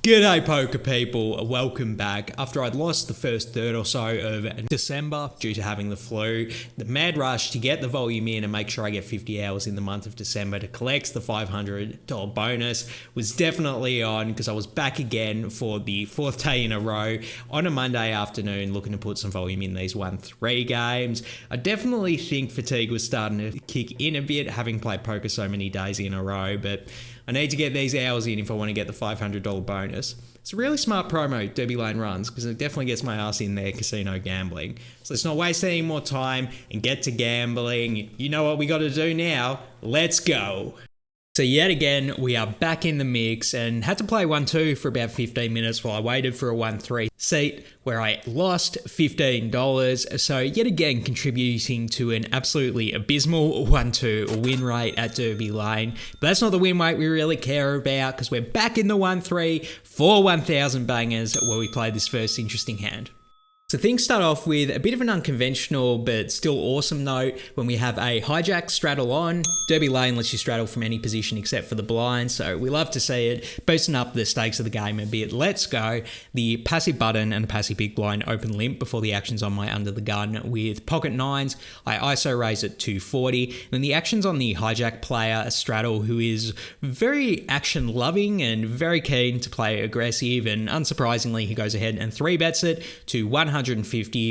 G'day poker people, welcome back. After I'd lost the first third or so of December due to having the flu, the mad rush to get the volume in and make sure I get 50 hours in the month of December to collect the $500 bonus was definitely on, because I was back again for the fourth day in a row on a Monday afternoon looking to put some volume in these 1-3 games. I definitely think fatigue was starting to kick in a bit, having played poker so many days in a row, but I need to get these hours in if I want to get the $500 bonus. It's a really smart promo Derby Lane runs, because it definitely gets my ass in there casino gambling. So let's not waste any more time and get to gambling. You know what we got to do now. Let's go. So yet again, we are back in the mix and had to play 1-2 for about 15 minutes while I waited for a 1-3 seat where I lost $15. So yet again, contributing to an absolutely abysmal 1-2 win rate at Derby Lane. But that's not the win rate we really care about, because we're back in the 1-3 for 1,000 bangers where we played this first interesting hand. So things start off with a bit of an unconventional but still awesome note when we have a hijack straddle on. Derby Lane lets you straddle from any position except for the blind, so we love to see it, boosting up the stakes of the game a bit. Let's go. The passive button and the passive big blind open limp before the action's on my under the gun with pocket nines. I ISO raise at 240. Then the action's on the hijack player, a straddle who is very action loving and very keen to play aggressive, and unsurprisingly he goes ahead and 3-bets it to 150.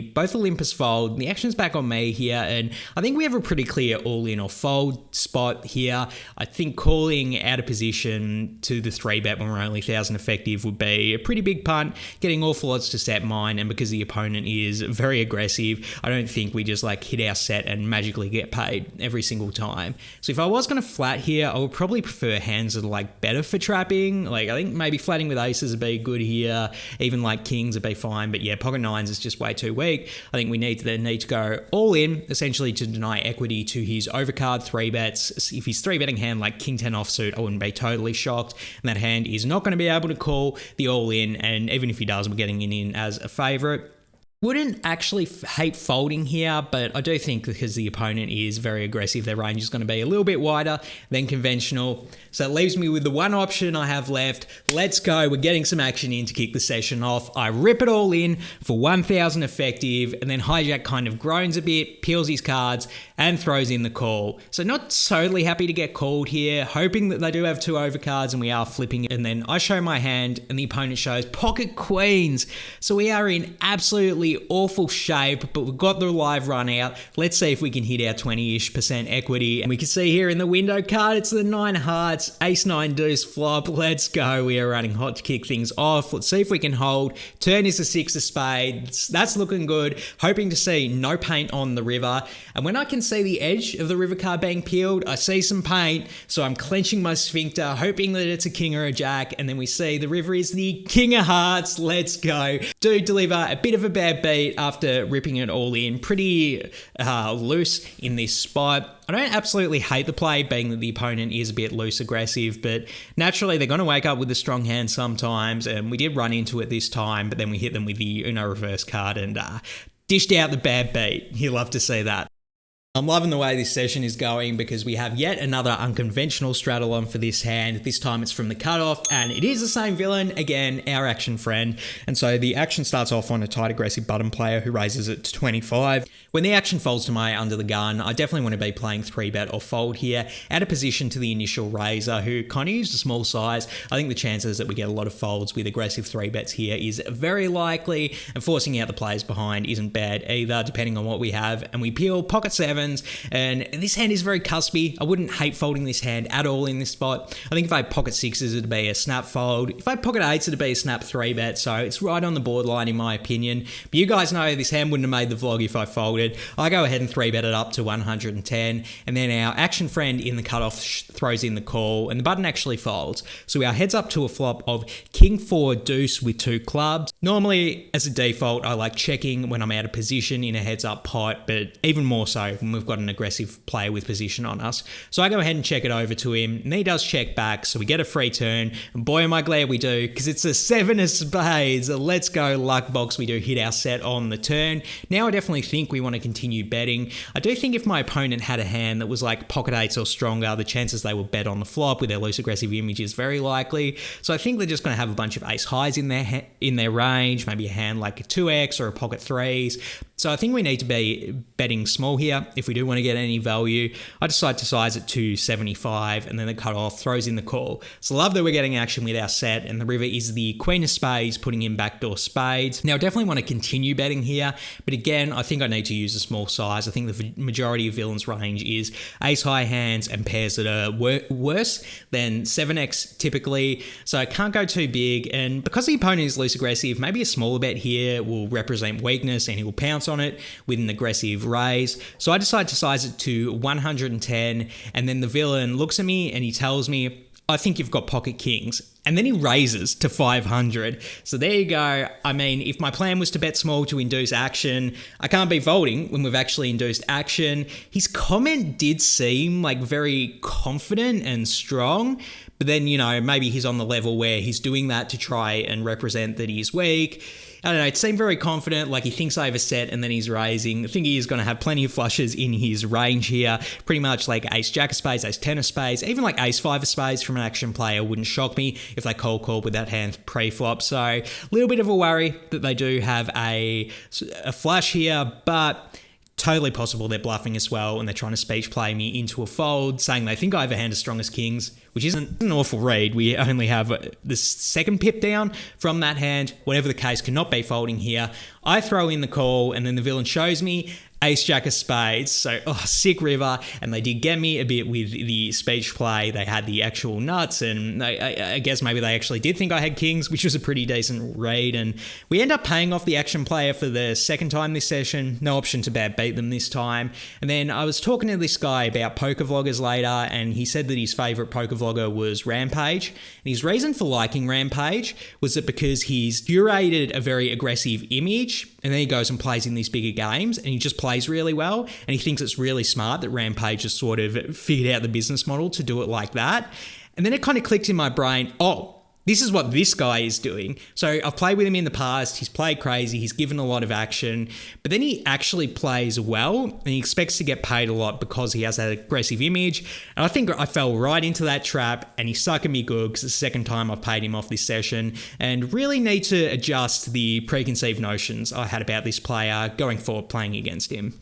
Both Olympus fold. The action's back on me here, and I think we have a pretty clear all-in or fold spot here. I think calling out of position to the 3-bet when we're only 1,000 effective would be a pretty big punt, getting awful odds to set mine, and because the opponent is very aggressive, I don't think we just hit our set and magically get paid every single time. So if I was going to flat here, I would probably prefer hands that are better for trapping. I think maybe flatting with aces would be good here, even kings would be fine, but yeah, pocket nines is just way too weak. I think we need to go all in, essentially to deny equity to his overcard 3-bets. If he's 3-betting hand like king 10 offsuit, I wouldn't be totally shocked, and that hand is not going to be able to call the all in, and even if he does, we're getting it in as a favorite. Wouldn't actually hate folding here, but I do think because the opponent is very aggressive, their range is going to be a little bit wider than conventional. So it leaves me with the one option I have left. Let's go. We're getting some action in to kick the session off. I rip it all in for 1,000 effective, and then hijack kind of groans a bit, peels his cards, and throws in the call. So not totally happy to get called here, hoping that they do have two overcards and we are flipping it. And then I show my hand and the opponent shows pocket queens. So we are in absolutely awful shape, but we've got the live run out. Let's see if we can hit our 20-ish% equity. And we can see here in the window card, it's the 9 hearts, ace 9 deuce flop. Let's go. We are running hot to kick things off. Let's see if we can hold. Turn is the 6 of spades. That's looking good. Hoping to see no paint on the river. And when I can see the edge of the river card being peeled, I see some paint. So I'm clenching my sphincter, hoping that it's a king or a jack. And then we see the river is the king of hearts. Let's go. Do deliver a bit of a bad beat after ripping it all in. Pretty loose in this spot. I don't absolutely hate the play, being that the opponent is a bit loose aggressive, but naturally they're going to wake up with a strong hand sometimes, and we did run into it this time, but then we hit them with the Uno reverse card and dished out the bad beat. You love to see that. I'm loving the way this session is going, because we have yet another unconventional straddle on for this hand. This time it's from the cutoff, and it is the same villain, again, our action friend. And so the action starts off on a tight aggressive button player who raises it to 25. When the action folds to my under the gun, I definitely want to be playing 3-bet or fold here, out of position to the initial raiser, who kind of used a small size. I think the chances that we get a lot of folds with aggressive 3-bets here is very likely, and forcing out the players behind isn't bad either, depending on what we have. And we peel pocket 7, and this hand is very cuspy. I wouldn't hate folding this hand at all in this spot. I think if I had pocket 6s, it'd be a snap fold. If I had pocket 8s, it'd be a snap 3-bet, so it's right on the borderline in my opinion. But you guys know this hand wouldn't have made the vlog if I folded. I go ahead and 3-bet it up to 110, and then our action friend in the cutoff throws in the call, and the button actually folds. So our heads up to a flop of king 4 deuce with 2 clubs. Normally, as a default, I like checking when I'm out of position in a heads up pot, but even more so when we've got an aggressive player with position on us. So I go ahead and check it over to him, and he does check back, so we get a free turn, and boy am I glad we do, because it's a 7 of spades. Let's go luck box. We do hit our set on the turn. Now I definitely think we want to continue betting. I do think if my opponent had a hand that was like pocket eights or stronger, the chances they would bet on the flop with their loose aggressive image is very likely. So I think they're just going to have a bunch of ace highs in their range, maybe a hand like a 2x or a pocket threes. So I think we need to be betting small here if we do want to get any value. I decide to size it to 75, and then the cutoff throws in the call. So I love that we're getting action with our set, and the river is the queen of spades, putting in backdoor spades. Now I definitely want to continue betting here, but again, I think I need to use a small size. I think the majority of villains' range is ace high hands and pairs that are worse than 7x typically. So I can't go too big, and because the opponent is loose aggressive, maybe a smaller bet here will represent weakness and he will pounce on it with an aggressive raise. So I decide to size it to 110, and then the villain looks at me and he tells me, I think you've got pocket kings. And then he raises to 500. So there you go. I mean, if my plan was to bet small to induce action, I can't be folding when we've actually induced action. His comment did seem like very confident and strong, but then, you know, maybe he's on the level where he's doing that to try and represent that he's weak. I don't know, it seemed very confident, like he thinks I have a set and then he's raising. I think he is going to have plenty of flushes in his range here, pretty much like ace jack of spades, ace 10 of spades, even like ace 5 of spades from an action player wouldn't shock me if they cold called with that hand pre-flop. So a little bit of a worry that they do have a flush here, but totally possible they're bluffing as well and they're trying to speech play me into a fold, saying they think I have a hand as strong as kings, which isn't an awful read. We only have the second pip down from that hand. Whatever the case, cannot be folding here. I throw in the call, and then the villain shows me ace jack of spades. So, sick river. And they did get me a bit with the speech play. They had the actual nuts, and I guess maybe they actually did think I had kings, which was a pretty decent read. And we end up paying off the action player for the second time this session. No option to bad beat them this time. And then I was talking to this guy about poker vloggers later, and he said that his favorite poker vlogger was Rampage. And his reason for liking Rampage was that because he's curated a very aggressive image, and then he goes and plays in these bigger games, and he just plays really well, and he thinks it's really smart that Rampage has sort of figured out the business model to do it like that. And then it kind of clicked in my brain, this is what this guy is doing. So I've played with him in the past. He's played crazy. He's given a lot of action, but then he actually plays well, and he expects to get paid a lot because he has that aggressive image. And I think I fell right into that trap, and he's sucking me good because it's the second time I've paid him off this session, and really need to adjust the preconceived notions I had about this player going forward playing against him.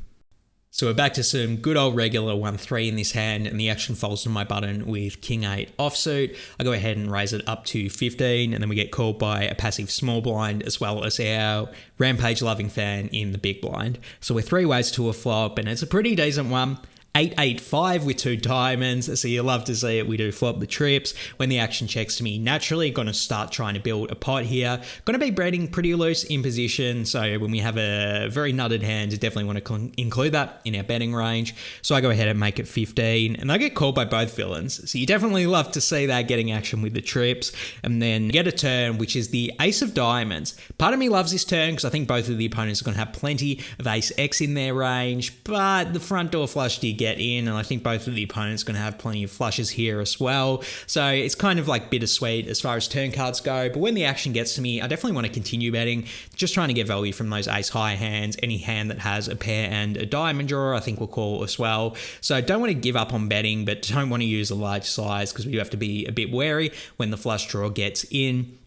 So we're back to some good old regular 1-3 in this hand, and the action falls to my button with king 8 offsuit. I go ahead and raise it up to 15, and then we get called by a passive small blind as well as our Rampage loving fan in the big blind. So we're 3 ways to a flop, and it's a pretty decent one. 8-8-5 with 2 diamonds, so you love to see it. We do flop the trips. When the action checks to me, naturally going to start trying to build a pot here. Going to be betting pretty loose in position, so when we have a very nutted hand, you definitely want to include that in our betting range. So I go ahead and make it 15, and I get called by both villains. So you definitely love to see that getting action with the trips, and then get a turn, which is the ace of diamonds. Part of me loves this turn because I think both of the opponents are going to have plenty of ace X in their range, but the front door flush did get in, and I think both of the opponents are going to have plenty of flushes here as well. So it's kind of like bittersweet as far as turn cards go, but when the action gets to me, I definitely want to continue betting, just trying to get value from those ace high hands. Any hand that has a pair and a diamond draw, I think we'll call as well. So don't want to give up on betting, but don't want to use a large size because we do have to be a bit wary when the flush draw gets in.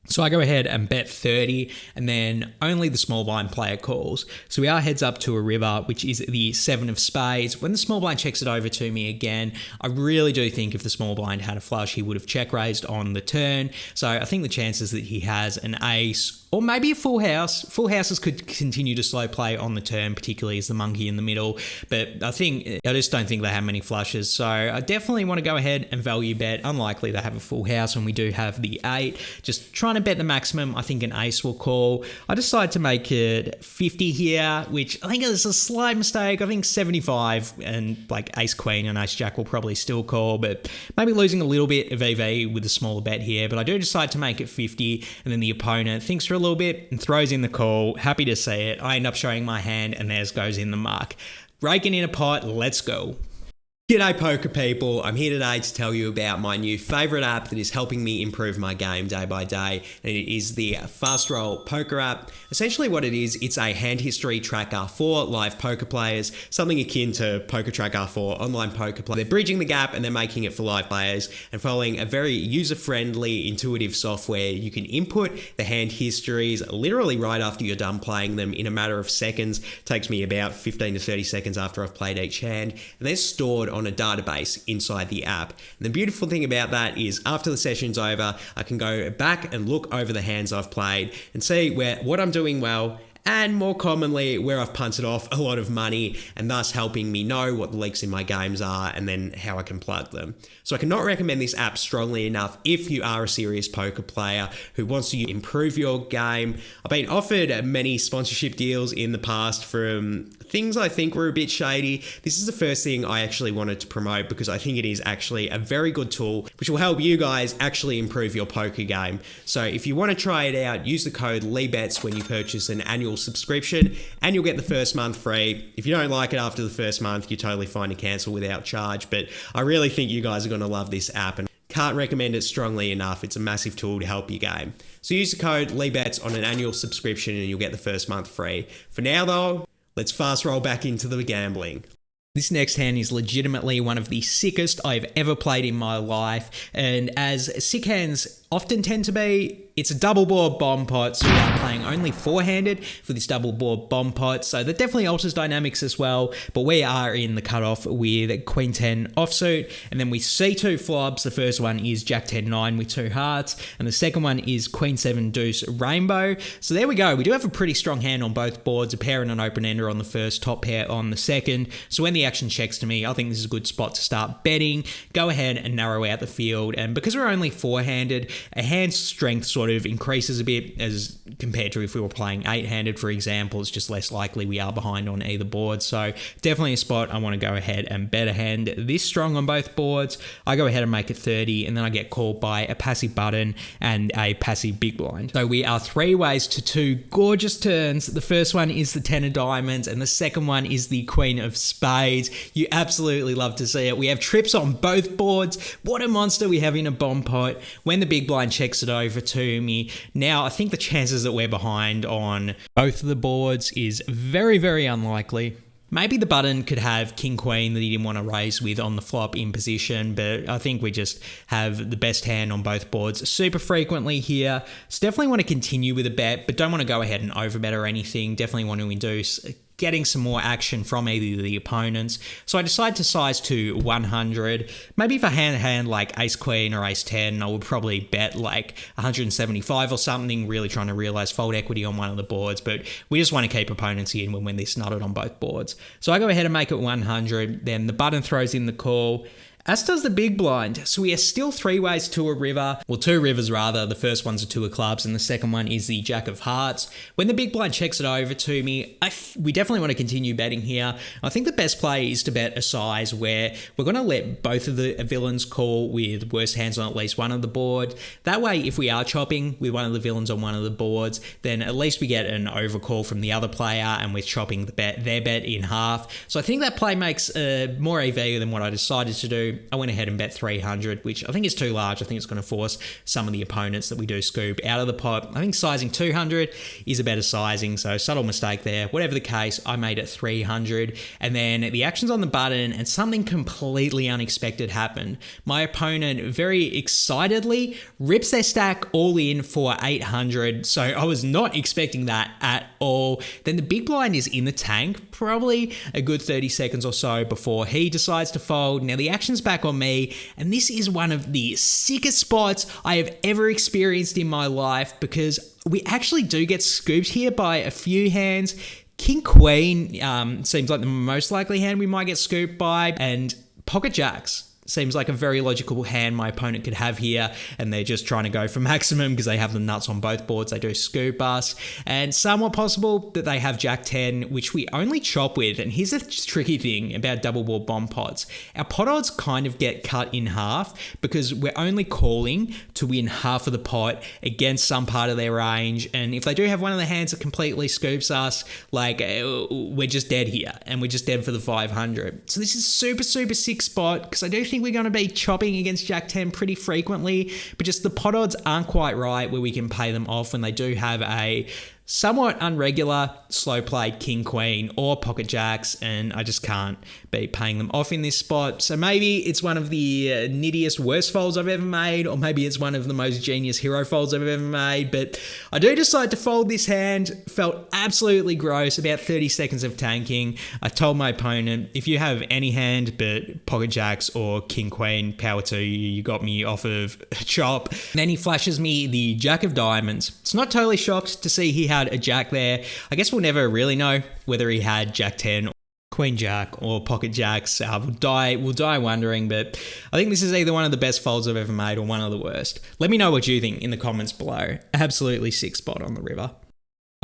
So I go ahead and bet 30, and then only the small blind player calls. So we are heads up to a river, which is the 7 of spades. When the small blind checks it over to me again, I really do think if the small blind had a flush, he would have check raised on the turn. So I think the chances that he has an ace, or maybe a full house. Full houses could continue to slow play on the turn, particularly as the monkey in the middle. But I just don't think they have many flushes. So I definitely want to go ahead and value bet. Unlikely they have a full house when we do have the 8. Just trying to bet the maximum. I think an ace will call. I decide to make it 50 here, which I think is a slight mistake. I think 75 and like ace queen and ace jack will probably still call, but maybe losing a little bit of EV with a smaller bet here. But I do decide to make it 50, and then the opponent thinks for a little bit and throws in the call. Happy to see it. I end up showing my hand, and theirs goes in the mark. Raking in a pot, let's go. G'day poker people, I'm here today to tell you about my new favourite app that is helping me improve my game day by day, and it is the Fastroll Poker app. Essentially what it is, it's a hand history tracker for live poker players, something akin to Poker Tracker for online poker players. They're bridging the gap and they're making it for live players and following a very user-friendly, intuitive software. You can input the hand histories literally right after you're done playing them in a matter of seconds. It takes me about 15 to 30 seconds after I've played each hand, and they're stored on a database inside the app. And the beautiful thing about that is after the session's over, I can go back and look over the hands I've played and see what I'm doing well, and more commonly where I've punted off a lot of money, and thus helping me know what the leaks in my games are and then how I can plug them. So I cannot recommend this app strongly enough if you are a serious poker player who wants to improve your game. I've been offered many sponsorship deals in the past from things I think were a bit shady. This is the first thing I actually wanted to promote because I think it is actually a very good tool which will help you guys actually improve your poker game. So if you want to try it out, use the code LEBETS when you purchase an annual subscription and you'll get the first month free. If you don't like it after the first month, you're totally fine to cancel without charge, but I really think you guys are going to love this app and can't recommend it strongly enough. It's a massive tool to help your game. So use the code LEBETS on an annual subscription and you'll get the first month free. For now though, let's fast roll back into the gambling. This next hand is legitimately one of the sickest I've ever played in my life, and as sick hands often tend to be, it's a double board bomb pot, so we are playing only four-handed for this double board bomb pot, so that definitely alters dynamics as well, but we are in the cutoff with Queen 10 offsuit, and then we see two flops. The first one is Jack 10 9 with two hearts, and the second one is Queen 7 deuce rainbow. So there we go, we do have a pretty strong hand on both boards, a pair and an open-ender on the first, top pair on the second, so when the action checks to me, I think this is a good spot to start betting, go ahead and narrow out the field, and because we're only four-handed, a hand's strength sort of increases a bit as compared to if we were playing eight-handed, for example. It's just less likely we are behind on either board. So definitely a spot I want to go ahead and bet a hand this strong on both boards. I go ahead and make it 30, and then I get called by a passive button and a passive big blind. So we are three ways to two gorgeous turns. The first one is the 10 of diamonds, and the second one is the Queen of spades. You absolutely love to see it. We have trips on both boards. What a monster we have in a bomb pot. When the big blind checks it over to me, now I think the chances that we're behind on both of the boards is very, very unlikely. Maybe the button could have King Queen that he didn't want to raise with on the flop in position, but I think we just have the best hand on both boards super frequently here. So definitely want to continue with a bet, but don't want to go ahead and overbet or anything. Definitely want to induce getting some more action from either of the opponents. So I decide to size to 100. Maybe if I had a hand like ace queen or ace 10, I would probably bet like 175 or something, really trying to realize fold equity on one of the boards, but we just want to keep opponents in when they're snutted on both boards. So I go ahead and make it 100, then the button throws in the call, as does the big blind. So we are still three ways to a river, well, two rivers rather. The first one's a two of clubs and the second one is the jack of hearts. When the big blind checks it over to me, we definitely want to continue betting here. I think the best play is to bet a size where we're going to let both of the villains call with worst hands on at least one of the board. That way, if we are chopping with one of the villains on one of the boards, then at least we get an overcall from the other player and we're chopping their bet in half. So I think that play makes more EV than what I decided to do. I went ahead and bet 300, which I think is too large. I think it's going to force some of the opponents that we do scoop out of the pot. I think sizing 200 is a better sizing, so subtle mistake there. Whatever the case, I made it 300, and then the action's on the button, and something completely unexpected happened. My opponent very excitedly rips their stack all in for 800, so I was not expecting that at all. Then the big blind is in the tank, probably a good 30 seconds or so before he decides to fold. Now the action's back on me, and this is one of the sickest spots I have ever experienced in my life because we actually do get scooped here by a few hands. King Queen seems like the most likely hand we might get scooped by, and pocket jacks. seems like a very logical hand my opponent could have here, and they're just trying to go for maximum because they have the nuts on both boards. They do scoop us, and somewhat possible that they have Jack 10, which we only chop with. And here's the tricky thing about double board bomb pots. Our pot odds kind of get cut in half because we're only calling to win half of the pot against some part of their range, and if they do have one of the hands that completely scoops us, like, we're just dead here, and we're just dead for the 500. So this is super sick spot, because I do think we're going to be chopping against Jack 10 pretty frequently, but just the pot odds aren't quite right where we can pay them off when they do have a somewhat unregular slow played king queen or pocket jacks, and I just can't be paying them off in this spot. So maybe it's one of the nittiest worst folds I've ever made, or maybe it's one of the most genius hero folds I've ever made, but I do decide to fold this hand. Felt absolutely gross. About 30 seconds of tanking. I told my opponent, if you have any hand but pocket jacks or king queen, power to you, you got me off of chop. And then he flashes me the jack of diamonds. It's not totally shocked to see he had a jack there. I guess we'll never really know whether he had Jack 10, Queen Jack, or pocket jacks. We'll die wondering, but I think this is either one of the best folds I've ever made or one of the worst. Let me know what you think in the comments below. Absolutely sick spot on the river.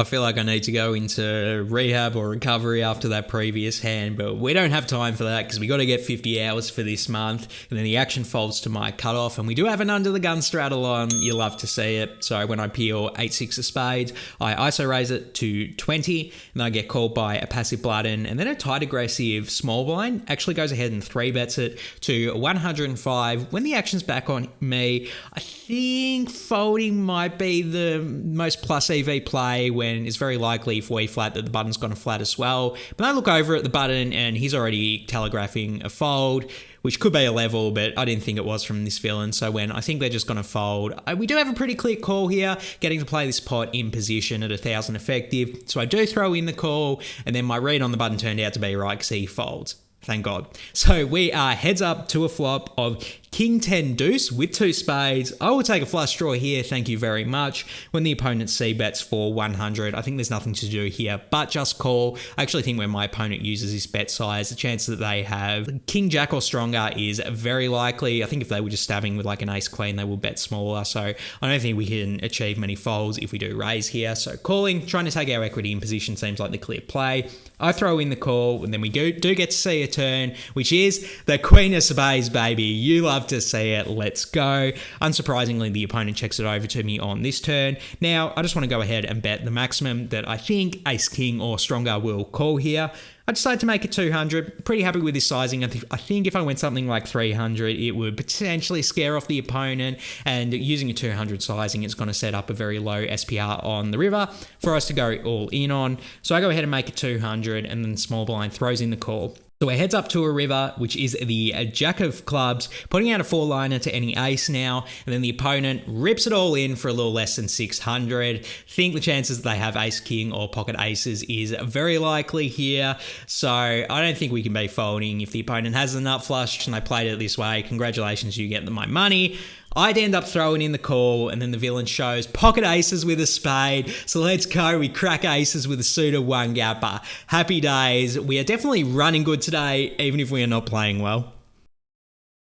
I feel like I need to go into rehab or recovery after that previous hand, but we don't have time for that because we got to get 50 hours for this month, and then the action folds to my cutoff, and we do have an under the gun straddle on. You love to see it. So when I peel 8-6 of spades, I ISO raise it to 20, and I get called by a passive button, and then a tight aggressive small blind actually goes ahead and 3-bets it to 105. When the action's back on me, I think folding might be the most plus EV play, when it's very likely if we flat that the button's gone to flat as well. But I look over at the button and he's already telegraphing a fold, which could be a level, but I didn't think it was from this villain. So when I think they're just going to fold, we do have a pretty clear call here, getting to play this pot in position at 1,000 effective. So I do throw in the call, and then my read on the button turned out to be right because he folds. Thank God. So we are heads up to a flop of King 10 deuce with 2 spades. I will take a flush draw here, thank you very much. When the opponent c-bets for 100, I think there's nothing to do here but just call. I actually think when my opponent uses this bet size, the chance that they have King Jack or stronger is very likely. I think if they were just stabbing with like an ace queen, they will bet smaller. So I don't think we can achieve many folds if we do raise here. So calling, trying to take our equity in position seems like the clear play. I throw in the call, and then we do get to see a turn, which is the Queen of Spades, baby. You love to see it. Let's go. Unsurprisingly, the opponent checks it over to me on this turn. Now, I just want to go ahead and bet the maximum that I think Ace King or stronger will call here. I decided to make it 200. Pretty happy with this sizing. I think if I went something like 300, it would potentially scare off the opponent, and using a 200 sizing, it's going to set up a very low SPR on the river for us to go all in on. So I go ahead and make it 200, and then the small blind throws in the call. So it heads up to a river, which is the Jack of Clubs, putting out a 4-liner to any ace now, and then the opponent rips it all in for a little less than 600. Think the chances that they have Ace King or pocket aces is very likely here, so I don't think we can be folding. If the opponent has a nut flush and they played it this way, congratulations, you get my money. I'd end up throwing in the call, and then the villain shows pocket aces with a spade. So let's go. We crack aces with a suited one gapper. Happy days. We are definitely running good today, even if we are not playing well.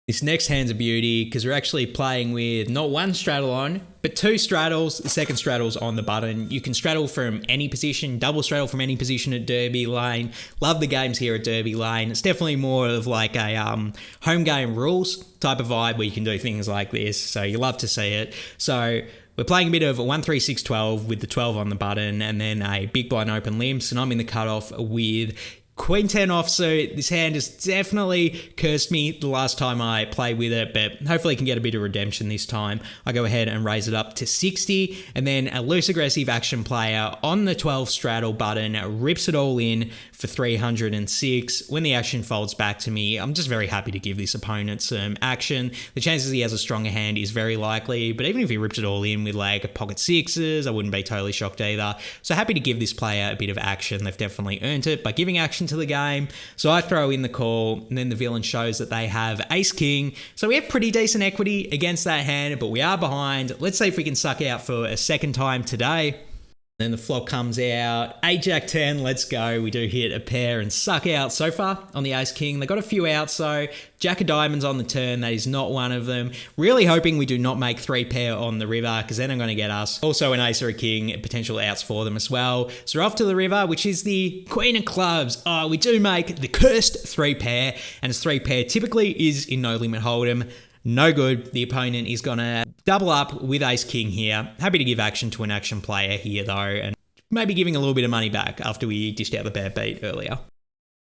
This next hand's a beauty because we're actually playing with not one straddle on, but 2 straddles. The second straddle's on the button. You can straddle from any position, double straddle from any position at Derby Lane. Love the games here at Derby Lane. It's definitely more of like a home game rules type of vibe where you can do things like this. So you love to see it. So we're playing a bit of a 1-3-6-12 with the 12 on the button, and then a big blind open limps, and I'm in the cutoff with Queen 10 off, so this hand has definitely cursed me the last time I played with it, but hopefully I can get a bit of redemption this time. I go ahead and raise it up to 60, and then a loose aggressive action player on the 12 straddle button rips it all in for 306. When the action folds back to me, I'm just very happy to give this opponent some action. The chances he has a stronger hand is very likely, but even if he rips it all in with like a pocket sixes, I wouldn't be totally shocked either. So happy to give this player a bit of action. They've definitely earned it by giving action to the game. So I throw in the call, and then the villain shows that they have Ace King. So we have pretty decent equity against that hand, but we are behind. Let's see if we can suck out for a second time today. Then the flop comes out, 8 Jack 10, let's go. We do hit a pair and suck out so far on the Ace King. They got a few outs though. Jack of diamonds on the turn, that is not one of them. Really hoping we do not make 3 pair on the river, because then I'm going to get us. Also an ace or a king, potential outs for them as well. So we're off to the river, which is the Queen of Clubs. Oh, we do make the cursed 3 pair, and it's 3 pair typically is in no limit hold'em. No good. The opponent is going to double up with Ace King here. Happy to give action to an action player here though, and maybe giving a little bit of money back after we dished out the bad beat earlier.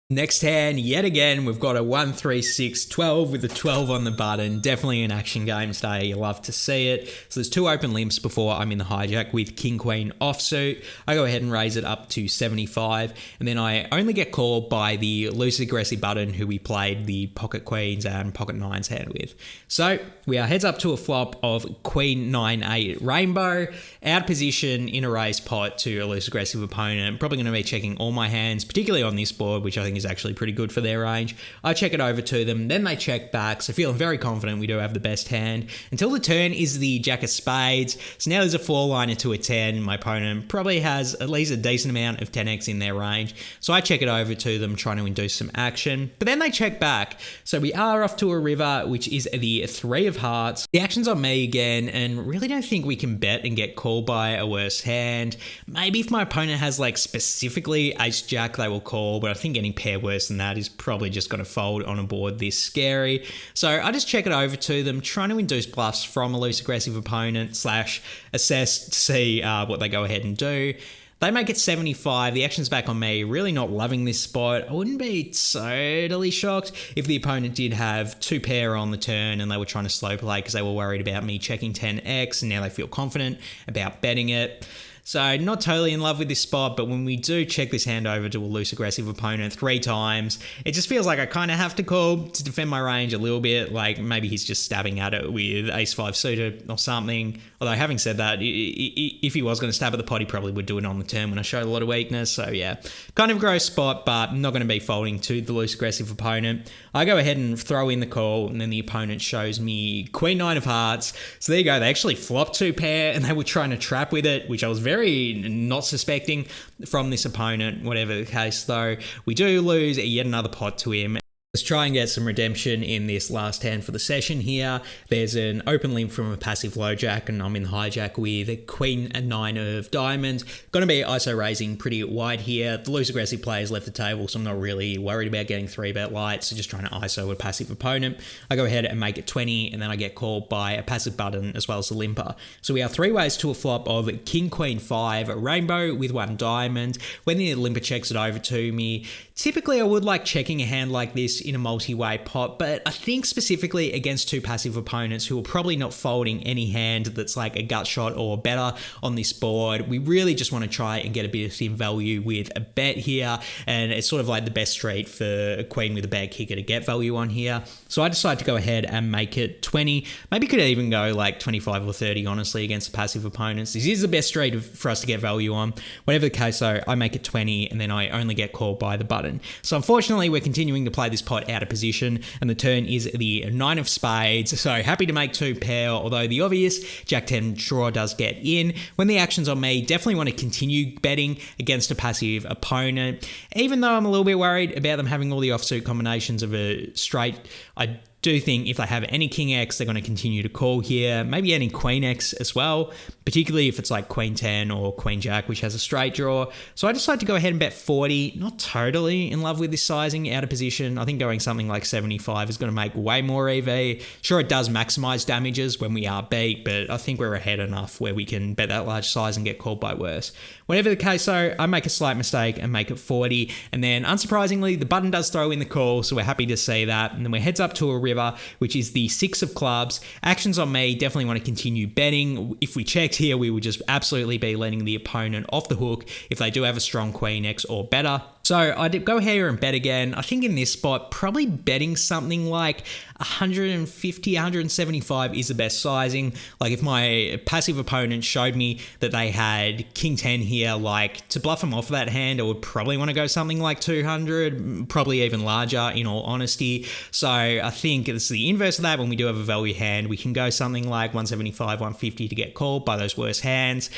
Next hand, yet again, we've got a 1, 3, 6, 12 with a 12 on the button. Definitely an action game today. You love to see it. So there's 2 open limps before I'm in the hijack with King Queen offsuit. I go ahead and raise it up to 75, and then I only get called by the loose aggressive button who we played the pocket queens and pocket nines hand with. So we are heads up to a flop of Queen 9-8 rainbow, out position in a raised pot to a loose aggressive opponent. Probably going to be checking all my hands, particularly on this board, which I think is actually pretty good for their range. I check it over to them, then they check back, so feeling very confident we do have the best hand. Until the turn is the Jack of Spades, so now there's a 4-liner to a 10. My opponent probably has at least a decent amount of 10x in their range, so I check it over to them, trying to induce some action. But then they check back, so we are off to a river, which is the 3 of hearts. The action's on me again, and really don't think we can bet and get called by a worse hand. Maybe if my opponent has like specifically Ace-Jack, they will call, but I think any pair worse than that is probably just going to fold on a board this scary. So I just check it over to them, trying to induce bluffs from a loose aggressive opponent / assess to see what they go ahead and do. They make it 75. The action's back on me. Really not loving this spot. I wouldn't be totally shocked if the opponent did have 2 pair on the turn and they were trying to slow play because they were worried about me checking 10x, and now they feel confident about betting it. So not totally in love with this spot, but when we do check this hand over to a loose aggressive opponent 3 times, it just feels like I kind of have to call to defend my range a little bit. Like maybe he's just stabbing at it with Ace-5 suited or something. Although having said that, if he was going to stab at the pot, he probably would do it on the turn when I showed a lot of weakness. So yeah, kind of a gross spot, but I'm not going to be folding to the loose aggressive opponent. I go ahead and throw in the call, and then the opponent shows me Queen 9 of hearts. So there you go. They actually flopped 2 pair, and they were trying to trap with it, which I was very not suspecting from this opponent. Whatever the case though, we do lose yet another pot to him. Let's try and get some redemption in this last hand for the session here. There's an open limp from a passive low jack, and I'm in hijack with a Queen and 9 of diamonds. Going to be ISO raising pretty wide here. The loose aggressive players left the table, so I'm not really worried about getting 3-bet light, so just trying to ISO a passive opponent. I go ahead and make it 20, and then I get called by a passive button as well as a limper. So we are 3 ways to a flop of King Queen 5 rainbow with 1 diamond. When the limper checks it over to me, typically I would like checking a hand like this in a multi-way pot, but I think specifically against 2 passive opponents who are probably not folding any hand that's like a gut shot or better on this board, we really just want to try and get a bit of thin value with a bet here, and it's sort of like the best street for a queen with a bad kicker to get value on here. So I decided to go ahead and make it 20. Maybe could even go like 25 or 30 honestly against the passive opponents. This is the best street for us to get value on. Whatever the case though, I make it 20, and then I only get called by the button. So unfortunately we're continuing to play this pot out of position, and the turn is the 9 of spades. So happy to make 2 pair, although the obvious Jack 10 draw does get in. When the action's on me, definitely want to continue betting against a passive opponent. Even though I'm a little bit worried about them having all the offsuit combinations of a straight, I do think if they have any King X, they're going to continue to call here. Maybe any Queen X as well, particularly if it's like Queen 10 or Queen Jack, which has a straight draw. So I decided to go ahead and bet 40. Not totally in love with this sizing out of position. I think going something like 75 is going to make way more EV. Sure, it does maximize damages when we are beat, but I think we're ahead enough where we can bet that large size and get called by worse. Whatever the case though, I make a slight mistake and make it 40. And then unsurprisingly, the button does throw in the call, so we're happy to see that. And then we're heads up to a river, which is the 6 of clubs. Actions on me, definitely want to continue betting. If we checked here, we would just absolutely be letting the opponent off the hook if they do have a strong Queen X or better. So I did go here and bet again. I think in this spot, probably betting something like 150, 175 is the best sizing. Like if my passive opponent showed me that they had King 10 here, like to bluff them off that hand, I would probably want to go something like 200, probably even larger in all honesty. So I think it's the inverse of that. When we do have a value hand, we can go something like 175, 150 to get called by those worse hands.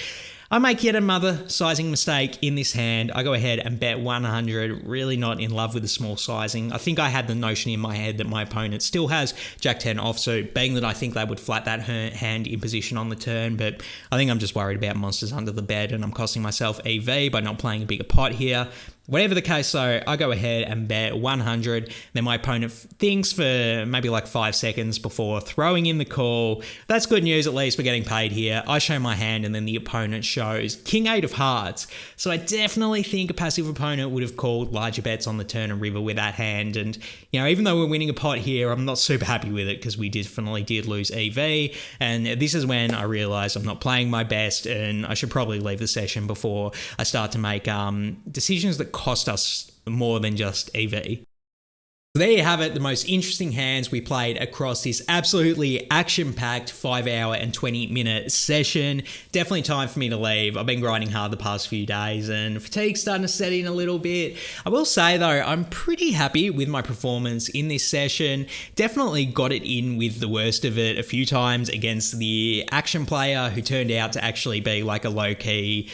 I make yet another sizing mistake in this hand. I go ahead and bet 100, really not in love with the small sizing. I think I had the notion in my head that my opponent still has Jack 10 offsuit, being that I think they would flat that hand in position on the turn, but I think I'm just worried about monsters under the bed and I'm costing myself EV by not playing a bigger pot here. Whatever the case though, I go ahead and bet 100. Then my opponent thinks for maybe like 5 seconds before throwing in the call. That's good news, at least we're getting paid here. I show my hand and then the opponent shows King 8 of hearts. So I definitely think a passive opponent would have called larger bets on the turn and river with that hand. And, you know, even though we're winning a pot here, I'm not super happy with it because we definitely did lose EV. And this is when I realized I'm not playing my best and I should probably leave the session before I start to make decisions that cost us more than just EV. There you have it, the most interesting hands we played across this absolutely action-packed 5 hour and 20-minute session. Definitely time for me to leave. I've been grinding hard the past few days and fatigue's starting to set in a little bit. I will say though, I'm pretty happy with my performance in this session. Definitely got it in with the worst of it a few times against the action player who turned out to actually be like a low-key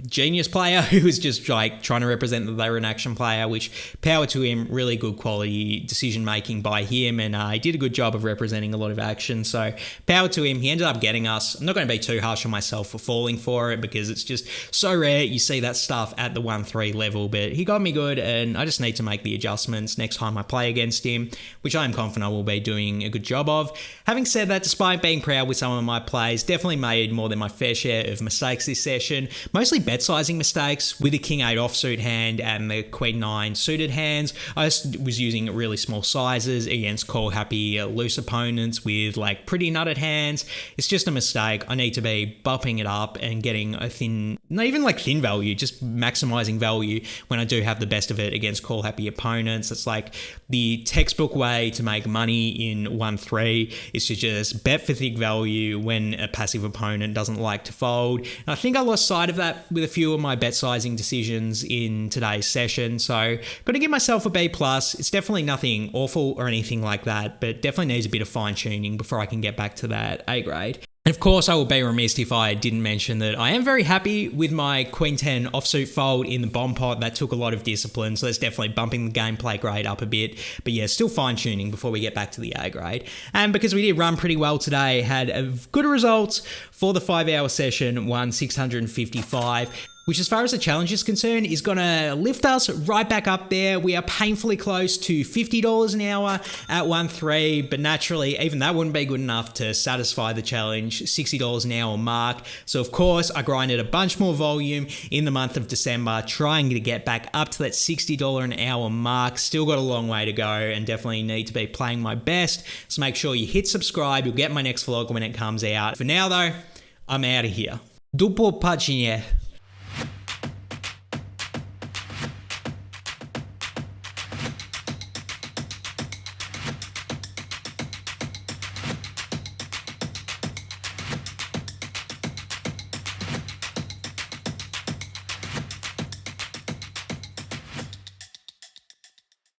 genius player who was just like trying to represent that they were an action player, which power to him, really good quality decision making by him, and he did a good job of representing a lot of action, so power to him. He ended up getting us. I'm not going to be too harsh on myself for falling for it because it's just so rare you see that stuff at the 1-3 level, but he got me good and I just need to make the adjustments next time I play against him, which I am confident I will be doing a good job of. Having said that, despite being proud with some of my plays, definitely made more than my fair share of mistakes this session. Mostly bet sizing mistakes with the King 8 offsuit hand and the Queen 9 suited hands. I just was using really small sizes against call happy loose opponents with like pretty nutted hands. It's just a mistake. I need to be bumping it up and getting a thin, not even like thin value, just maximizing value when I do have the best of it against call happy opponents. It's like the textbook way to make money in 1-3 is to just bet for thick value when a passive opponent doesn't like to fold. And I think I lost sight of that with a few of my bet sizing decisions in today's session, so got to give myself a B+. It's definitely nothing awful or anything like that, but definitely needs a bit of fine tuning before I can get back to that A grade. And of course, I will be remiss if I didn't mention that I am very happy with my Queen 10 offsuit fold in the bomb pot. That took a lot of discipline, so that's definitely bumping the gameplay grade up a bit. But yeah, still fine-tuning before we get back to the A grade. And because we did run pretty well today, had a good results for the 5 hour session, won 655. Which as far as the challenge is concerned is going to lift us right back up there. We are painfully close to $50 an hour at 1-3, but naturally even that wouldn't be good enough to satisfy the challenge $60 an hour mark. So of course I grinded a bunch more volume in the month of December, trying to get back up to that $60 an hour mark. Still got a long way to go and definitely need to be playing my best. So make sure you hit subscribe. You'll get my next vlog when it comes out. For now though, I'm out of here. Do popatrzenie.